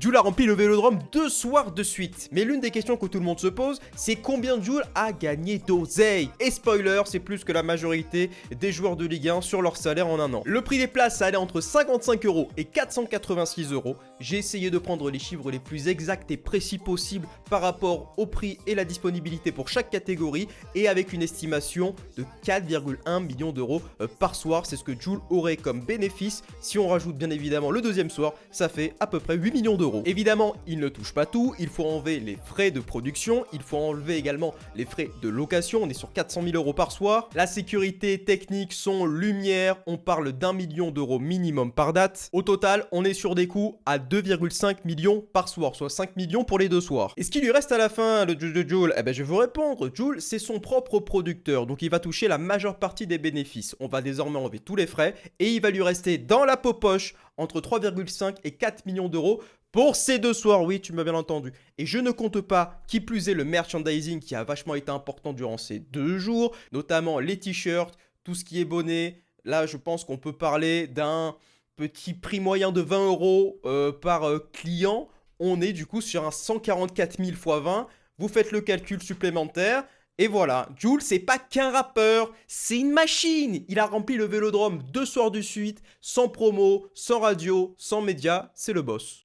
Jul a rempli le Vélodrome 2 soirs de suite. Mais l'une des questions que tout le monde se pose, c'est combien Jul a gagné d'oseille. Et spoiler, c'est plus que la majorité des joueurs de Ligue 1 sur leur salaire en un an. Le prix des places, ça allait entre 55 € et 486 €. J'ai essayé de prendre les chiffres les plus exacts et précis possibles par rapport au prix et la disponibilité pour chaque catégorie et avec une estimation de 4,1 millions d'euros par soir. C'est ce que Jul aurait comme bénéfice. Si on rajoute bien évidemment le deuxième soir, ça fait à peu près 8 millions d'euros. Évidemment, il ne touche pas tout. Il faut enlever les frais de production. Il faut enlever également les frais de location. On est sur 400 000 € par soir. La sécurité, technique, son, lumière, on parle d'1 million d'euros minimum par date. Au total, on est sur des coûts à 2,5 millions par soir, soit 5 millions pour les 2 soirs. Et ce qui lui reste à la fin de Jul, eh ben je vais vous répondre. Jul, c'est son propre producteur, donc il va toucher la majeure partie des bénéfices. On va désormais enlever tous les frais et il va lui rester dans la poche entre 3,5 et 4 millions d'euros pour ces 2 soirs, oui, tu m'as bien entendu. Et je ne compte pas, qui plus est, le merchandising qui a vachement été important durant ces 2 jours, notamment les t-shirts, tout ce qui est bonnet. Là, je pense qu'on peut parler d'un petit prix moyen de 20 € par client. On est du coup sur un 144 000 x 20. Vous faites le calcul supplémentaire. Et voilà, Jul, c'est pas qu'un rappeur, c'est une machine. Il a rempli le Vélodrome 2 soirs de suite, sans promo, sans radio, sans médias, c'est le boss.